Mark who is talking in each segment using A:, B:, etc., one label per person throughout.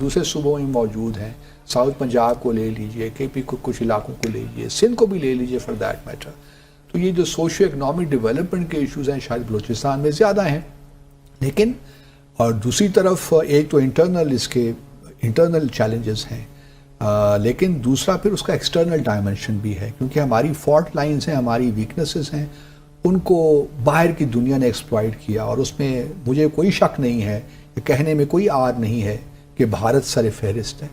A: دوسرے صوبوں میں موجود ہیں. ساؤتھ پنجاب کو لے لیجئے, کے پی کو کچھ علاقوں کو لے لیجئے, سندھ کو بھی لے لیجئے فار دیٹ میٹر. تو یہ جو سوشیو اکنامک ڈیولپمنٹ کے ایشوز ہیں شاید بلوچستان میں زیادہ ہیں. لیکن اور دوسری طرف ایک تو انٹرنل چیلنجز ہیں, لیکن دوسرا پھر اس کا ایکسٹرنل ڈائمنشن بھی ہے, کیونکہ ہماری فالٹ لائنز ہیں, ہماری ویکنسز ہیں, ان کو باہر کی دنیا نے ایکسپلائٹ کیا. اور اس میں مجھے کوئی شک نہیں ہے, کہنے میں کوئی آر نہیں ہے کہ بھارت سر فہرست ہے.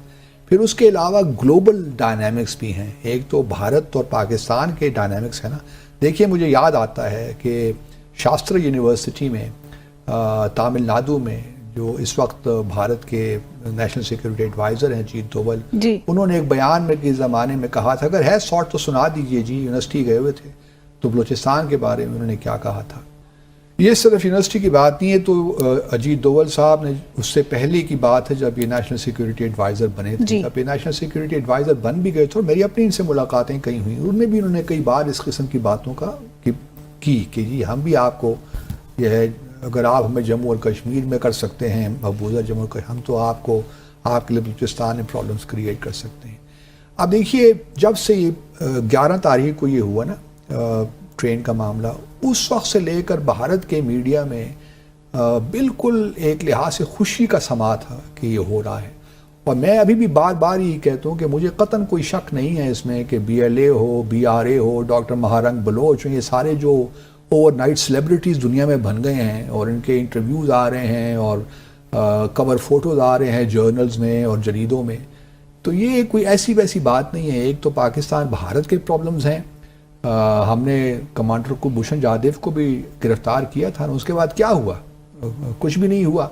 A: پھر اس کے علاوہ گلوبل ڈائنامکس بھی ہیں. ایک تو بھارت اور پاکستان کے ڈائنامکس ہیں نا. دیکھیے مجھے یاد آتا ہے کہ شاستر یونیورسٹی میں تامل ناڈو میں جو اس وقت بھارت کے نیشنل سیکورٹی ایڈوائزر ہیں اجیت دوول, انہوں نے ایک بیان میں کے زمانے میں کہا تھا, اگر ہے سارٹ تو سنا دیجئے جی. یونیورسٹی گئے ہوئے تھے تو بلوچستان کے بارے میں انہوں نے کیا کہا تھا. یہ صرف یونیورسٹی کی بات نہیں ہے, تو اجیت دوول صاحب نے اس سے پہلے کی بات ہے جب یہ نیشنل سیکورٹی ایڈوائزر بنے تھے. جب یہ نیشنل سیکورٹی ایڈوائزر بن بھی گئے تھے, اور میری اپنی ان سے ملاقاتیں کئی ہوئیں, ان میں بھی انہوں نے کئی بار اس قسم کی باتوں کا کی کہ جی ہم بھی آپ کو یہ ہے, اگر آپ ہمیں جموں اور کشمیر میں کر سکتے ہیں مقبوضہ جموں اور ہم تو آپ کو آپ کے لیے بلوچستان میں پرابلمس کریٹ کر سکتے ہیں. اب دیکھیے جب سے یہ 11 تاریخ کو یہ ہوا نا ٹرین کا معاملہ, اس وقت سے لے کر بھارت کے میڈیا میں بالکل ایک لحاظ سے خوشی کا سما تھا کہ یہ ہو رہا ہے. اور میں ابھی بھی بار بار یہ کہتا ہوں کہ مجھے قطعاً کوئی شک نہیں ہے اس میں کہ BLA ہو, BRA ہو, ڈاکٹر مہارنگ بلوچ ہو, یہ سارے جو اوور نائٹ سیلیبریٹیز دنیا میں بن گئے ہیں اور ان کے انٹرویوز آ رہے ہیں اور کور فوٹوز آ رہے ہیں جرنلز میں اور جریدوں میں, تو یہ کوئی ایسی ویسی بات نہیں ہے. ایک تو پاکستان بھارت کے پرابلمز ہیں, ہم نے کمانڈر کو بھوشن جادیو کو بھی گرفتار کیا تھا, اس کے بعد کیا ہوا؟ کچھ بھی نہیں ہوا.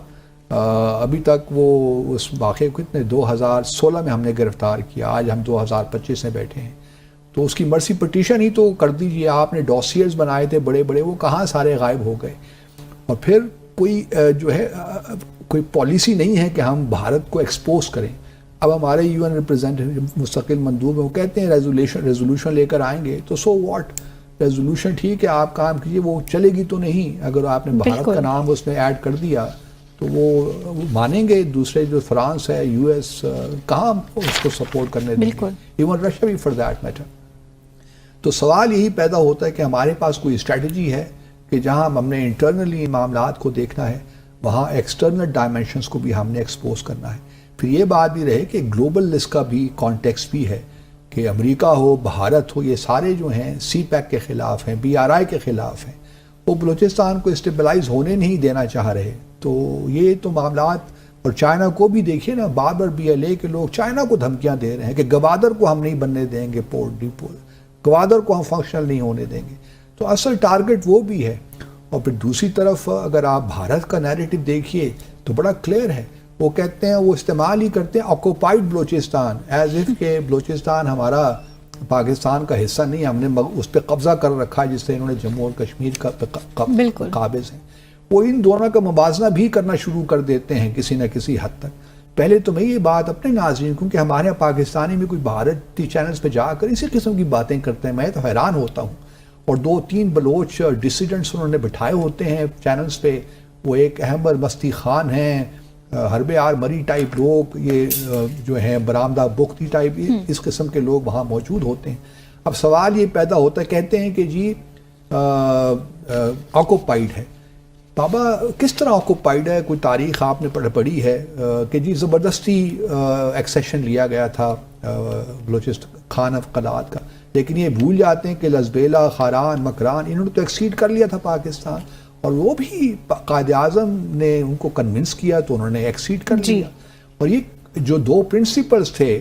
A: ابھی تک وہ اس واقعے کو کتنے 2016 میں ہم نے گرفتار کیا, آج ہم 2025 میں بیٹھے ہیں. تو اس کی مرسی پٹیشن ہی تو کر دیجئے. آپ نے ڈاسیئرز بنائے تھے بڑے بڑے, وہ کہاں سارے غائب ہو گئے. اور پھر کوئی جو ہے کوئی پالیسی نہیں ہے کہ ہم بھارت کو ایکسپوز کریں. اب ہمارے UN ریپرزینٹیو مستقل مندوب ہیں, وہ کہتے ہیں ریزولوشن لے کر آئیں گے, تو سو واٹ, ریزولوشن ٹھیک ہے آپ کام کیجیے, وہ چلے گی تو نہیں. اگر آپ نے بھارت کا نام اس میں ایڈ کر دیا تو وہ مانیں گے. دوسرے جو فرانس ہے, US, کہاں اس کو سپورٹ کرنے دیں گے, ایون رشیا بھی فار دیٹ میٹر. تو سوال یہی پیدا ہوتا ہے کہ ہمارے پاس کوئی اسٹریٹجی ہے کہ جہاں ہم نے انٹرنلی معاملات کو دیکھنا ہے, وہاں ایکسٹرنل ڈائمنشنز کو بھی ہم نے ایکسپوز کرنا ہے. پھر یہ بات بھی رہے کہ گلوبل اس کا بھی کانٹیکسٹ بھی ہے کہ امریکہ ہو, بھارت ہو, یہ سارے جو ہیں CPEC کے خلاف ہیں, BRI کے خلاف ہیں, وہ بلوچستان کو اسٹیبلائز ہونے نہیں دینا چاہ رہے. تو یہ تو معاملات, اور چائنا کو بھی دیکھیے نا, بار بار BLA کے لوگ چائنا کو دھمکیاں دے رہے ہیں کہ گوادر کو ہم نہیں بننے دیں گے, پورٹ ڈیپو گوادر کو ہم فنکشنل نہیں ہونے دیں گے. تو اصل ٹارگٹ وہ بھی ہے. اور پھر دوسری طرف اگر آپ بھارت کا نیریٹو دیکھیے تو بڑا کلیئر ہے. وہ کہتے ہیں, وہ استعمال ہی کرتے ہیں آکوپائڈ بلوچستان, ایز اف کہ بلوچستان ہمارا پاکستان کا حصہ نہیں, ہم نے اس پہ قبضہ کر رکھا ہے, جس سے انہوں نے جموں اور کشمیر کا قابض ہیں. وہ ان دونوں کا موازنہ بھی کرنا شروع کر دیتے ہیں کسی نہ کسی حد تک. پہلے تو میں یہ بات اپنے ناظرین, کیونکہ ہمارے یہاں پاکستانی میں کوئی بھارتی چینلز پہ جا کر اسی قسم کی باتیں کرتے ہیں, میں تو حیران ہوتا ہوں. اور 2-3 بلوچ ڈسیڈنٹس انہوں نے بٹھائے ہوتے ہیں چینلز پہ, وہ ایک احمد مستی خان ہیں, حرب آر مری ٹائپ لوگ, یہ جو ہیں برآمدہ بختی ٹائپ, اس قسم کے لوگ وہاں موجود ہوتے ہیں. اب سوال یہ پیدا ہوتا ہے, کہتے ہیں کہ جی آکوپائڈ ہے. بابا کس طرح آکوپائڈ ہے؟ کوئی تاریخ آپ نے پڑھی ہے کہ جی زبردستی ایکسیشن لیا گیا تھا بلوچستان خان قلات کا, لیکن یہ بھول جاتے ہیں کہ لزبیلا, خاران, مکران, انہوں نے تو ایکسیڈ کر لیا تھا پاکستان, اور وہ بھی قائد اعظم نے ان کو کنونس کیا تو انہوں نے ایکسیڈ کر لیا. اور یہ جو 2 پرنسپلز تھے,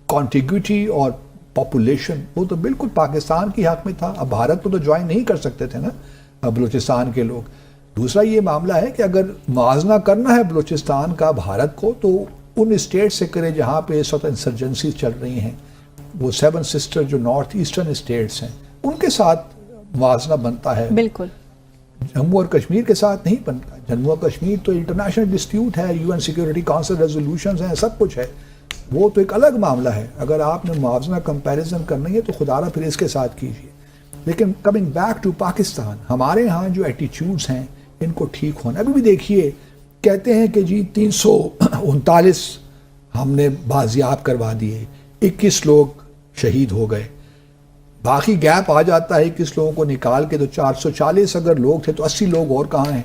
A: کانٹیگوٹی اور پاپولیشن, وہ تو بالکل پاکستان کی حق میں تھا. اب بھارت کو تو جوائن نہیں کر سکتے تھے نا بلوچستان کے لوگ. دوسرا یہ معاملہ ہے کہ اگر موازنہ کرنا ہے بلوچستان کا بھارت کو, تو ان اسٹیٹ سے کرے جہاں پہ اس وقت انسرجنسیز چل رہی ہیں, وہ 7 سسٹر جو نارتھ ایسٹرن اسٹیٹس ہیں, ان کے ساتھ موازنہ بنتا ہے.
B: بالکل
A: جموں اور کشمیر کے ساتھ نہیں بنتا. جموں اور کشمیر تو انٹرنیشنل ڈسپیوٹ ہے, UN سیکورٹی کونسل ریزولوشنز ہیں, سب کچھ ہے, وہ تو ایک الگ معاملہ ہے. اگر آپ نے موازنہ کمپیریزن کرنا ہے تو خدا را پھر اس کے ساتھ کیجیے. لیکن کمنگ بیک ٹو پاکستان, ہمارے ہاں جو ایٹیچیوڈز ہیں ان کو ٹھیک ہونا. ابھی بھی دیکھیے, کہتے ہیں کہ جی 339 ہم نے بازیاب کروا دیے, 21 لوگ شہید ہو گئے, باقی گیپ آ جاتا ہے 21 لوگوں کو نکال کے, تو 440 اگر لوگ تھے تو 80 لوگ اور کہاں ہیں,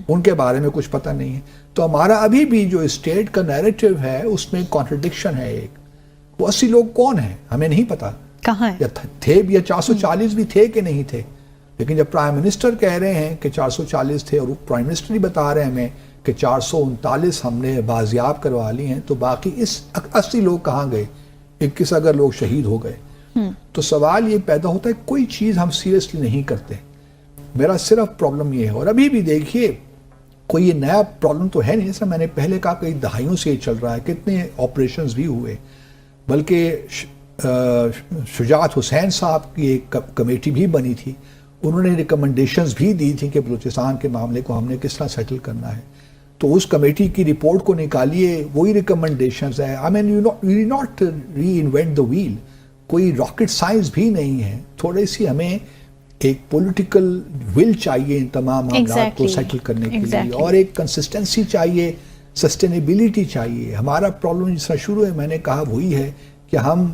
A: ان کے بارے میں کچھ پتہ نہیں ہے. تو ہمارا ابھی بھی جو اسٹیٹ کا نیریٹو ہے اس میں کانٹرڈکشن ہے ایک, وہ 80 لوگ کون ہیں ہمیں نہیں پتا,
B: کہاں ہے,
A: یا تھے یا 440 بھی تھے کہ نہیں تھے. لیکن جب پرائم منسٹر کہہ رہے ہیں کہ 440 تھے, اور پرائم منسٹر ہی بتا رہے ہیں ہمیں کہ 439 ہم نے بازیاب کروا لی ہیں, تو باقی اس 80 لوگ کہاں گئے, 21 اگر لوگ شہید ہو گئے. تو سوال یہ پیدا ہوتا ہے کوئی چیز ہم سیریسلی نہیں کرتے. میرا صرف پرابلم یہ ہے, اور ابھی بھی دیکھیے کوئی یہ نیا پرابلم تو ہے نہیں, جیسا میں نے پہلے کہا کئی دہائیوں سے یہ چل رہا ہے, کتنے آپریشنز بھی ہوئے, بلکہ شجاعت حسین صاحب کی ایک کمیٹی بھی بنی تھی, انہوں نے ریکمنڈیشنز بھی دی تھیں کہ بلوچستان کے معاملے کو ہم نے کس طرح سیٹل کرنا ہے. تو اس کمیٹی کی رپورٹ کو نکالیے, وہی ریکمنڈیشنز ہیں. I mean you not reinvent the wheel, کوئی راکٹ سائنس بھی نہیں ہے. تھوڑی سی ہمیں ایک پولیٹیکل ول چاہیے ان تمام معاملات کو سیٹل کرنے کے لیے, اور ایک کنسسٹنسی چاہیے, سسٹینیبلٹی چاہیے. ہمارا پرابلم جس طرح شروع ہے میں نے کہا وہی ہے کہ ہم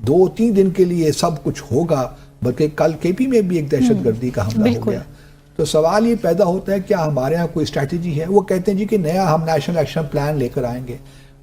A: 2-3 دن کے لیے سب کچھ ہوگا, بلکہ کل کے پی میں بھی ایک دہشت گردی کا حملہ ہو گیا. تو سوال یہ پیدا ہوتا ہے کیا ہمارے ہاں کوئی اسٹریٹجی ہے. وہ کہتے ہیں جی کہ نیا ہم نیشنل ایکشن پلان لے کر آئیں گے.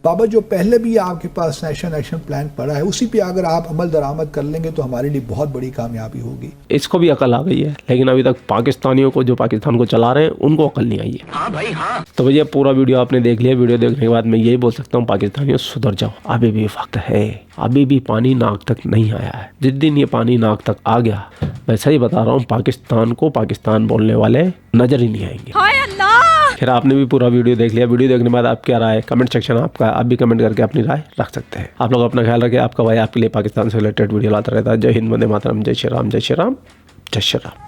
A: بابا جو پہلے بھی آپ کے پاس نیشنل ایکشن پلان پڑا ہے اسی پہ اگر آپ عمل درآمد کر لیں گے تو ہمارے لیے بہت بڑی کامیابی ہوگی.
C: اس کو بھی عقل آ گئی ہے, لیکن ابھی تک پاکستانیوں کو جو پاکستان کو چلا رہے ہیں ان کو عقل نہیں آئی ہے. ہاں بھائی ہاں. تو بھیا پورا ویڈیو آپ نے دیکھ لیا. ویڈیو دیکھنے کے بعد میں یہی بول سکتا ہوں پاکستانیوں سدھر جاؤ, ابھی بھی وقت ہے, ابھی بھی پانی ناک تک نہیں آیا ہے. جس دن یہ پانی ناک تک آ گیا, میں صحیح بتا رہا ہوں, پاکستان کو پاکستان بولنے والے نظر ہی نہیں آئیں گے. پھر آپ نے بھی پورا ویڈیو دیکھ لیا. ویڈیو دیکھنے کے بعد آپ کیا رائے, کمنٹ سیکشن آپ کا, آپ بھی کمنٹ کر کے اپنی رائے رکھ سکتے ہیں. آپ لوگ اپنا خیال رکھیں. آپ کا بھائی آپ کے لیے پاکستان سے ریلیٹڈ ویڈیو لاتا رہتا ہے. جے ہند, وندے ماترم, جے شری رام, جے شری رام, جے شری رام.